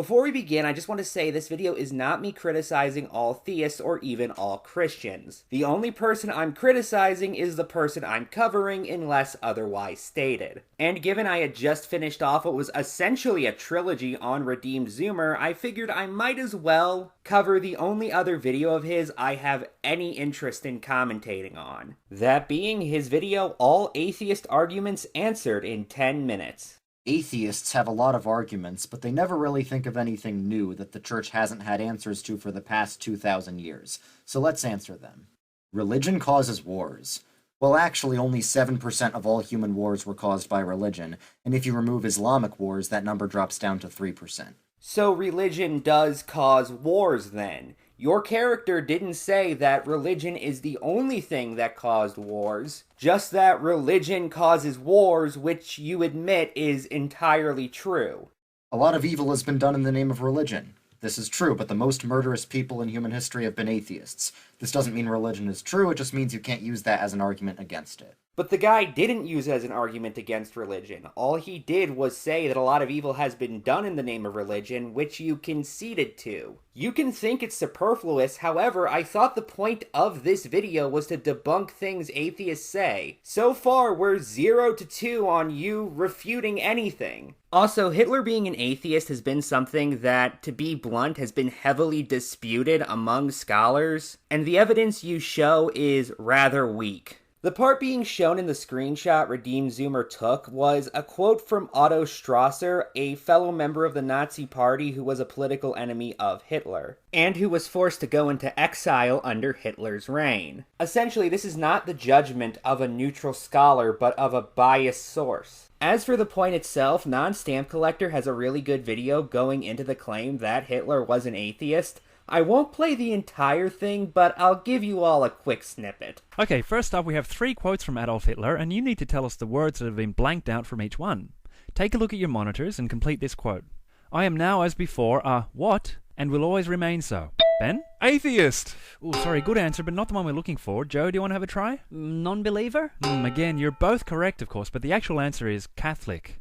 Before we begin, I just want to say this video is not me criticizing all theists or even all Christians. The only person I'm criticizing is the person I'm covering unless otherwise stated. And given I had just finished off what was essentially a trilogy on Redeemed Zoomer, I figured I might as well cover the only other video of his I have any interest in commentating on. That being his video, All Atheist Arguments Answered in 10 minutes. Atheists have a lot of arguments, but they never really think of anything new that the church hasn't had answers to for the past 2,000 years. So let's answer them. Religion causes wars. Well, actually, only 7% of all human wars were caused by religion, and if you remove Islamic wars, that number drops down to 3%. So religion does cause wars then. Your character didn't say that religion is the only thing that caused wars, just that religion causes wars, which you admit is entirely true. A lot of evil has been done in the name of religion. This is true, but the most murderous people in human history have been atheists. This doesn't mean religion is true, it just means you can't use that as an argument against it. But the guy didn't use it as an argument against religion. All he did was say that a lot of evil has been done in the name of religion, which you conceded to. You can think it's superfluous, however, I thought the point of this video was to debunk things atheists say. So far, we're 0 to 2 on you refuting anything. Also, Hitler being an atheist has been something that, to be blunt, has been heavily disputed among scholars, and the evidence you show is rather weak. The part being shown in the screenshot Redeemed Zoomer took was a quote from Otto Strasser, a fellow member of the Nazi Party who was a political enemy of Hitler, and who was forced to go into exile under Hitler's reign. Essentially, this is not the judgment of a neutral scholar, but of a biased source. As for the point itself, Non-Stamp Collector has a really good video going into the claim that Hitler was an atheist. I won't play the entire thing, but I'll give you all a quick snippet. Okay, first up we have 3 quotes from Adolf Hitler, and you need to tell us the words that have been blanked out from each one. Take a look at your monitors and complete this quote. I am now as before a what, and will always remain so. Ben? Atheist! Oh, sorry, good answer, but not the one we're looking for. Joe, do you want to have a try? Non-believer? Again, you're both correct, of course, but the actual answer is Catholic.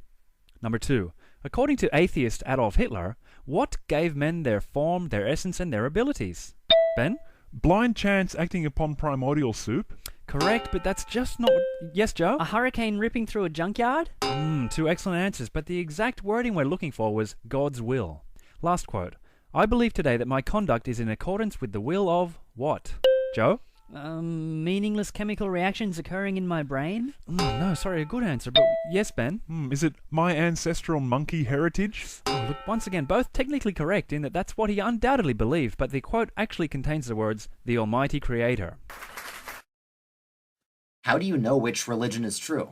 Number 2. According to atheist Adolf Hitler, what gave men their form, their essence, and their abilities? Ben? Blind chance acting upon primordial soup? Correct, but that's just not... Yes, Joe? A hurricane ripping through a junkyard? 2 excellent answers, but the exact wording we're looking for was God's will. Last quote. I believe today that my conduct is in accordance with the will of... what? Joe? Meaningless chemical reactions occurring in my brain? No, sorry, a good answer, but yes, Ben? Is it my ancestral monkey heritage? Look, once again, both technically correct in that that's what he undoubtedly believed, but the quote actually contains the words, the Almighty Creator. How do you know which religion is true?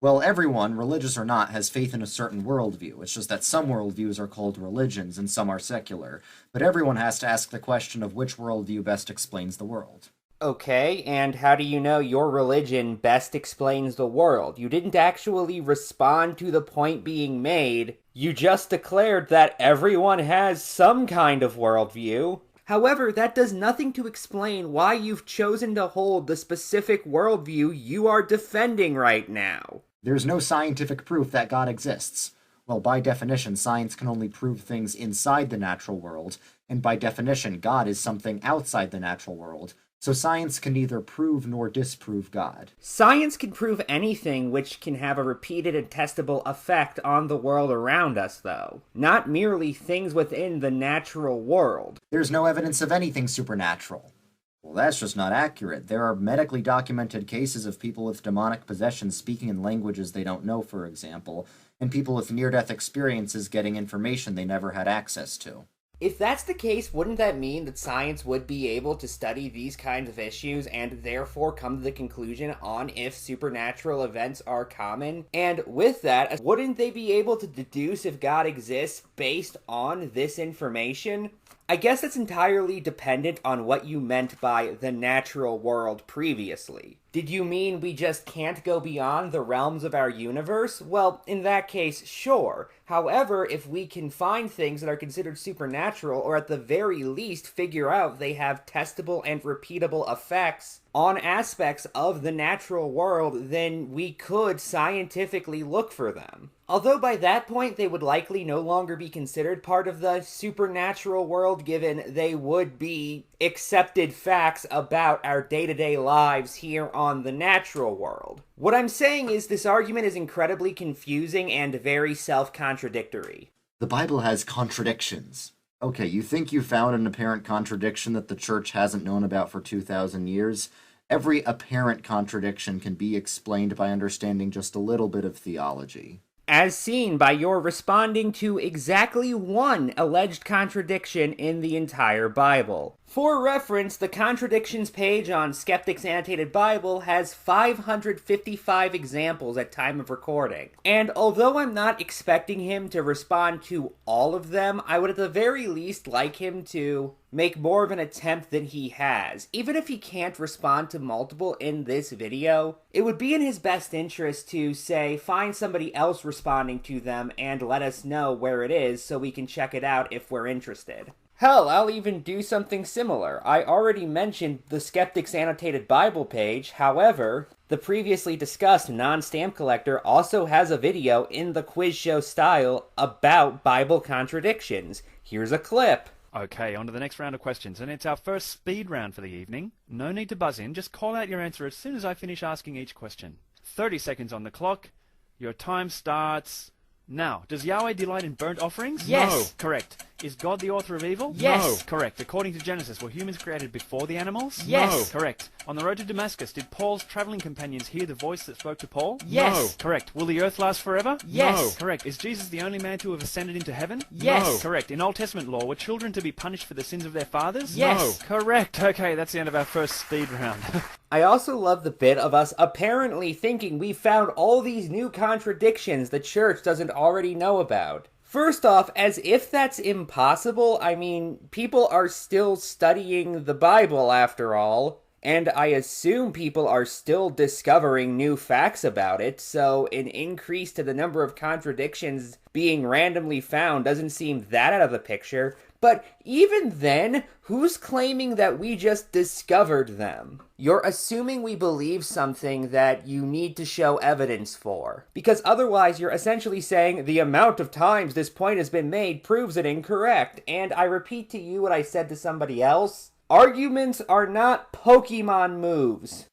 Well, everyone, religious or not, has faith in a certain worldview. It's just that some worldviews are called religions and some are secular. But everyone has to ask the question of which worldview best explains the world. Okay, and how do you know your religion best explains the world? You didn't actually respond to the point being made. You just declared that everyone has some kind of worldview. However, that does nothing to explain why you've chosen to hold the specific worldview you are defending right now. There's no scientific proof that God exists. Well, by definition, science can only prove things inside the natural world, and by definition, God is something outside the natural world. So science can neither prove nor disprove God. Science can prove anything which can have a repeated and testable effect on the world around us, though. Not merely things within the natural world. There's no evidence of anything supernatural. Well, that's just not accurate. There are medically documented cases of people with demonic possession speaking in languages they don't know, for example, and people with near-death experiences getting information they never had access to. If that's the case, wouldn't that mean that science would be able to study these kinds of issues and therefore come to the conclusion on if supernatural events are common? And with that, wouldn't they be able to deduce if God exists based on this information? I guess that's entirely dependent on what you meant by the natural world previously. Did you mean we just can't go beyond the realms of our universe? Well, in that case, sure. However, if we can find things that are considered supernatural, or at the very least figure out they have testable and repeatable effects on aspects of the natural world, then we could scientifically look for them. Although by that point they would likely no longer be considered part of the supernatural world, given they would be accepted facts about our day-to-day lives here on the natural world. What I'm saying is this argument is incredibly confusing and very self-contradictory. The Bible has contradictions. Okay, you think you found an apparent contradiction that the church hasn't known about for 2,000 years? Every apparent contradiction can be explained by understanding just a little bit of theology. As seen by your responding to exactly one alleged contradiction in the entire Bible. For reference, the contradictions page on Skeptic's Annotated Bible has 555 examples at time of recording. And although I'm not expecting him to respond to all of them, I would at the very least like him to make more of an attempt than he has. Even if he can't respond to multiple in this video, it would be in his best interest to, say, find somebody else responding to them and let us know where it is so we can check it out if we're interested. Hell, I'll even do something similar. I already mentioned the Skeptic's Annotated Bible page, however, the previously discussed non-stamp collector also has a video in the quiz show style about Bible contradictions. Here's a clip. Okay, on to the next round of questions, and it's our first speed round for the evening. No need to buzz in, just call out your answer as soon as I finish asking each question. 30 seconds on the clock. Your time starts now. Does Yahweh delight in burnt offerings? Yes. No. Correct. Is God the author of evil? Yes. No. Correct. According to Genesis, were humans created before the animals? Yes. No. Correct. On the road to Damascus, did Paul's traveling companions hear the voice that spoke to Paul? Yes. No. Correct. Will the earth last forever? Yes. No. Correct. Is Jesus the only man to have ascended into heaven? Yes. No. Correct. In Old Testament law, were children to be punished for the sins of their fathers? Yes. No. Correct. Okay, that's the end of our first speed round. I also love the bit of us apparently thinking we found all these new contradictions the church doesn't already know about. First off, as if that's impossible, I mean, people are still studying the Bible after all, and I assume people are still discovering new facts about it, so an increase to the number of contradictions being randomly found doesn't seem that out of the picture. But even then, who's claiming that we just discovered them? You're assuming we believe something that you need to show evidence for. Because otherwise, you're essentially saying the amount of times this point has been made proves it incorrect. And I repeat to you what I said to somebody else. Arguments are not Pokemon moves.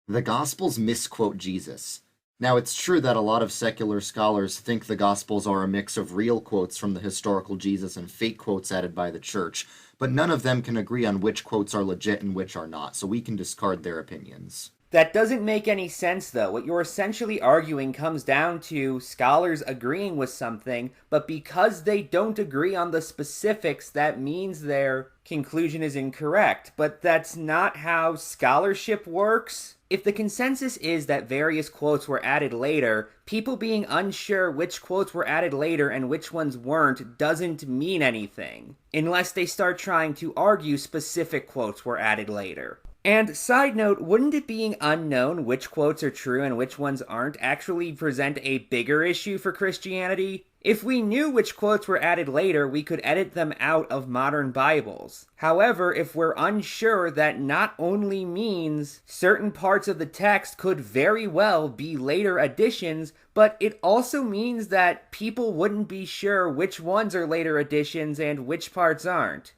The Gospels misquote Jesus. Now, it's true that a lot of secular scholars think the Gospels are a mix of real quotes from the historical Jesus and fake quotes added by the church, but none of them can agree on which quotes are legit and which are not, so we can discard their opinions. That doesn't make any sense, though. What you're essentially arguing comes down to scholars agreeing with something, but because they don't agree on the specifics, that means their conclusion is incorrect. But that's not how scholarship works. If the consensus is that various quotes were added later, people being unsure which quotes were added later and which ones weren't doesn't mean anything, unless they start trying to argue specific quotes were added later. And side note, wouldn't it being unknown which quotes are true and which ones aren't actually present a bigger issue for Christianity? If we knew which quotes were added later, we could edit them out of modern Bibles. However, if we're unsure, that not only means certain parts of the text could very well be later additions, but it also means that people wouldn't be sure which ones are later additions and which parts aren't.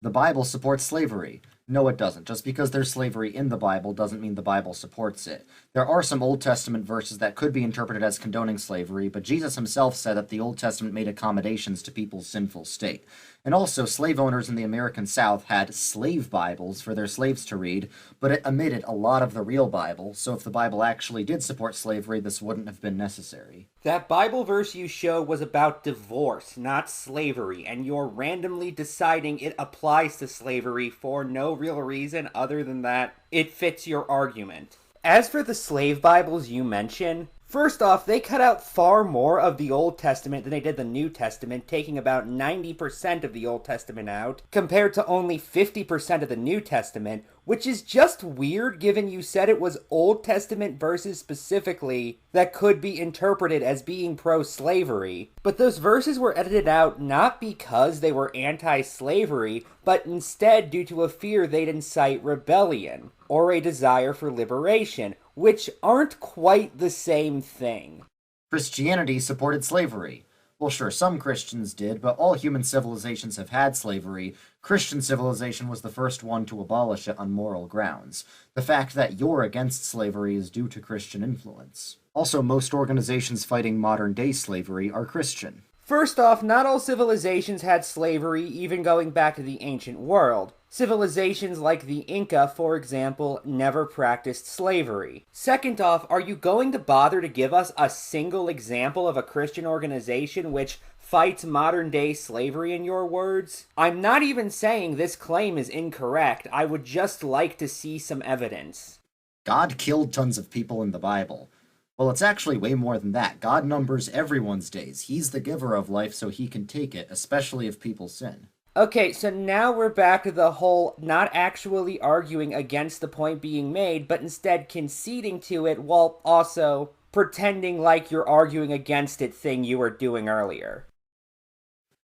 The Bible supports slavery. No, it doesn't. Just because there's slavery in the Bible doesn't mean the Bible supports it. There are some Old Testament verses that could be interpreted as condoning slavery, but Jesus himself said that the Old Testament made accommodations to people's sinful state. And also, slave owners in the American South had slave Bibles for their slaves to read, but it omitted a lot of the real Bible, so if the Bible actually did support slavery, this wouldn't have been necessary. That Bible verse you showed was about divorce, not slavery, and you're randomly deciding it applies to slavery for no real reason other than that it fits your argument. As for the slave Bibles you mention, first off, they cut out far more of the Old Testament than they did the New Testament, taking about 90% of the Old Testament out, compared to only 50% of the New Testament, which is just weird given you said it was Old Testament verses specifically that could be interpreted as being pro-slavery. But those verses were edited out not because they were anti-slavery, but instead due to a fear they'd incite rebellion, or a desire for liberation, which aren't quite the same thing. Christianity supported slavery. Well, sure, some Christians did, but all human civilizations have had slavery. Christian civilization was the first one to abolish it on moral grounds. The fact that you're against slavery is due to Christian influence. Also, most organizations fighting modern-day slavery are Christian. First off, not all civilizations had slavery, even going back to the ancient world. Civilizations like the Inca, for example, never practiced slavery. Second off, are you going to bother to give us a single example of a Christian organization which fights modern-day slavery, in your words? I'm not even saying this claim is incorrect. I would just like to see some evidence. God killed tons of people in the Bible. Well, it's actually way more than that. God numbers everyone's days. He's the giver of life, so he can take it, especially if people sin. Okay, so now we're back to the whole not actually arguing against the point being made, but instead conceding to it while also pretending like you're arguing against it thing you were doing earlier.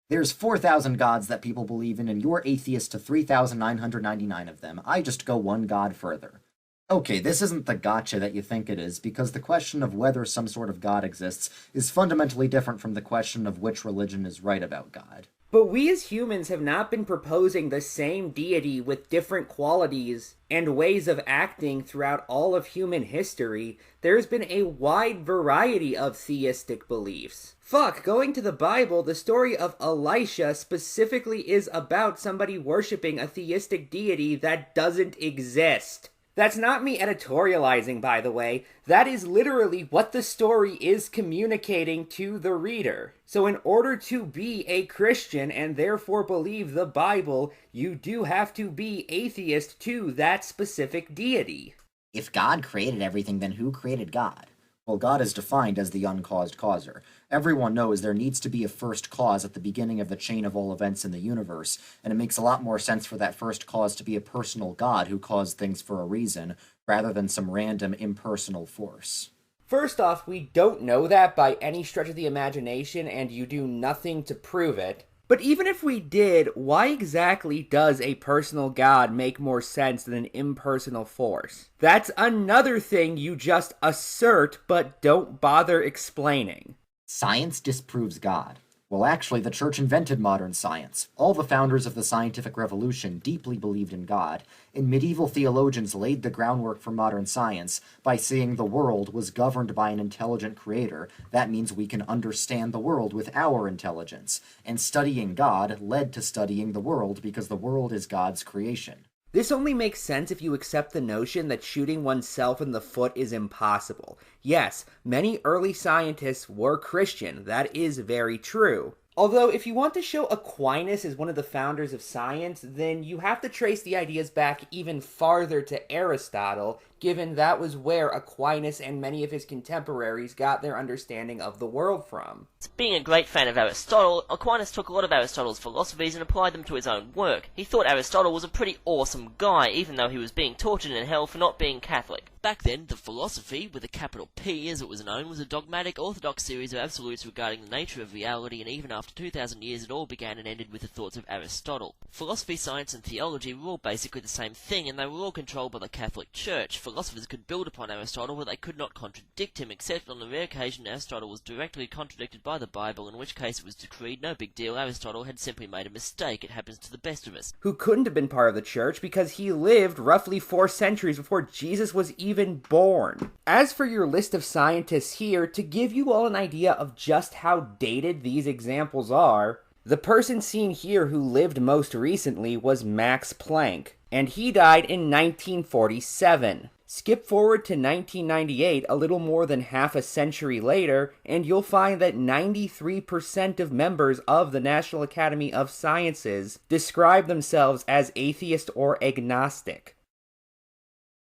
There's 4,000 gods that people believe in, and you're atheist to 3,999 of them. I just go one god further. Okay, this isn't the gotcha that you think it is, because the question of whether some sort of god exists is fundamentally different from the question of which religion is right about God. But we as humans have not been proposing the same deity with different qualities and ways of acting throughout all of human history. There's been a wide variety of theistic beliefs. Fuck, going to the Bible, the story of Elisha specifically is about somebody worshipping a theistic deity that doesn't exist. That's not me editorializing, by the way. That is literally what the story is communicating to the reader. So in order to be a Christian and therefore believe the Bible, you do have to be atheist to that specific deity. If God created everything, then who created God? Well, God is defined as the uncaused causer. Everyone knows there needs to be a first cause at the beginning of the chain of all events in the universe, and it makes a lot more sense for that first cause to be a personal God who caused things for a reason, rather than some random impersonal force. First off, we don't know that by any stretch of the imagination, and you do nothing to prove it. But even if we did, why exactly does a personal god make more sense than an impersonal force? That's another thing you just assert but don't bother explaining. Science disproves God. Well, actually, the church invented modern science. All the founders of the scientific revolution deeply believed in God, and medieval theologians laid the groundwork for modern science by saying the world was governed by an intelligent creator. That means we can understand the world with our intelligence. And studying God led to studying the world because the world is God's creation. This only makes sense if you accept the notion that shooting oneself in the foot is impossible. Yes, many early scientists were Christian. That is very true. Although, if you want to show Aquinas as one of the founders of science, then you have to trace the ideas back even farther to Aristotle, given that was where Aquinas and many of his contemporaries got their understanding of the world from. Being a great fan of Aristotle, Aquinas took a lot of Aristotle's philosophies and applied them to his own work. He thought Aristotle was a pretty awesome guy, even though he was being tortured in hell for not being Catholic. Back then, the philosophy, with a capital P as it was known, was a dogmatic, orthodox series of absolutes regarding the nature of reality, and even after 2,000 years it all began and ended with the thoughts of Aristotle. Philosophy, science, and theology were all basically the same thing, and they were all controlled by the Catholic Church. Philosophers could build upon Aristotle, but they could not contradict him, except on the rare occasion Aristotle was directly contradicted by the Bible, in which case it was decreed no big deal, Aristotle had simply made a mistake, it happens to the best of us. Who couldn't have been part of the church because he lived roughly 4 centuries before Jesus was even born. As for your list of scientists here, to give you all an idea of just how dated these examples are, the person seen here who lived most recently was Max Planck, and he died in 1947. Skip forward to 1998, a little more than half a century later, and you'll find that 93% of members of the National Academy of Sciences describe themselves as atheist or agnostic.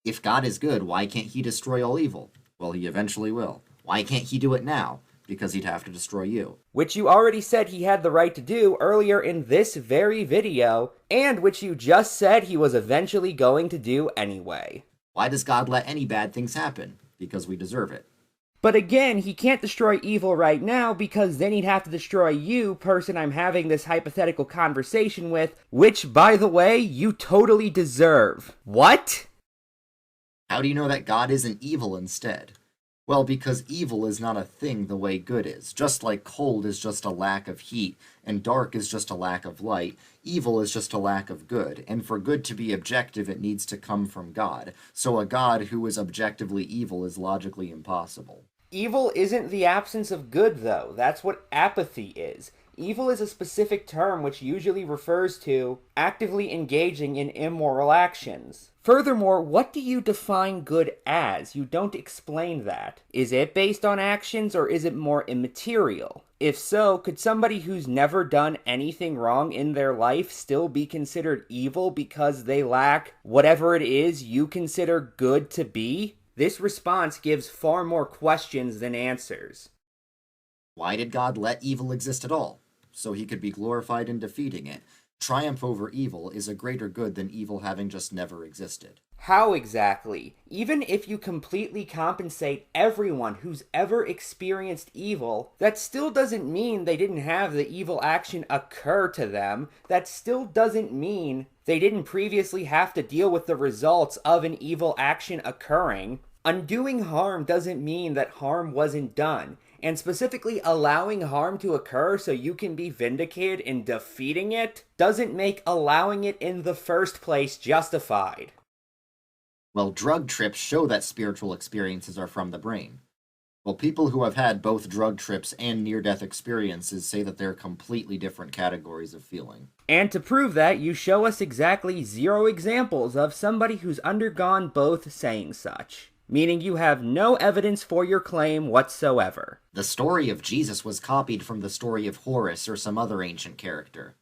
If God is good, why can't he destroy all evil? Well, he eventually will. Why can't he do it now? Because he'd have to destroy you. Which you already said he had the right to do earlier in this very video, and which you just said he was eventually going to do anyway. Why does God let any bad things happen? Because we deserve it. But again, he can't destroy evil right now because then he'd have to destroy you, person I'm having this hypothetical conversation with, which, by the way, you totally deserve. What? How do you know that God isn't evil instead? Well, because evil is not a thing the way good is. Just like cold is just a lack of heat, and dark is just a lack of light, evil is just a lack of good. And for good to be objective, it needs to come from God. So a God who is objectively evil is logically impossible. Evil isn't the absence of good, though. That's what apathy is. Evil is a specific term which usually refers to actively engaging in immoral actions. Furthermore, what do you define good as? You don't explain that. Is it based on actions or is it more immaterial? If so, could somebody who's never done anything wrong in their life still be considered evil because they lack whatever it is you consider good to be? This response gives far more questions than answers. Why did God let evil exist at all? So he could be glorified in defeating it. Triumph over evil is a greater good than evil having just never existed. How exactly? Even if you completely compensate everyone who's ever experienced evil, that still doesn't mean they didn't have the evil action occur to them. That still doesn't mean they didn't previously have to deal with the results of an evil action occurring. Undoing harm doesn't mean that harm wasn't done. And specifically allowing harm to occur so you can be vindicated in defeating it doesn't make allowing it in the first place justified. Well, drug trips show that spiritual experiences are from the brain. Well, people who have had both drug trips and near-death experiences say that they're completely different categories of feeling. And to prove that, you show us exactly 0 examples of somebody who's undergone both saying such. Meaning you have no evidence for your claim whatsoever. The story of Jesus was copied from the story of Horus or some other ancient character.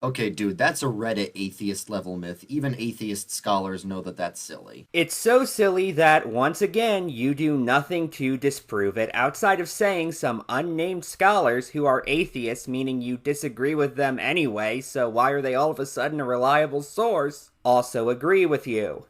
Okay, dude, that's a Reddit atheist-level myth. Even atheist scholars know that that's silly. It's so silly that, once again, you do nothing to disprove it, outside of saying some unnamed scholars who are atheists, meaning you disagree with them anyway, so why are they all of a sudden a reliable source, also agree with you.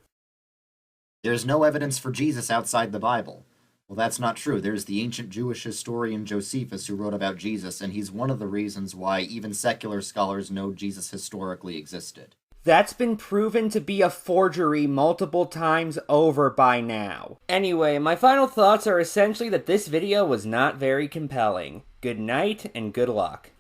There's no evidence for Jesus outside the Bible. Well, that's not true. There's the ancient Jewish historian Josephus who wrote about Jesus, and he's one of the reasons why even secular scholars know Jesus historically existed. That's been proven to be a forgery multiple times over by now. Anyway, my final thoughts are essentially that this video was not very compelling. Good night and good luck.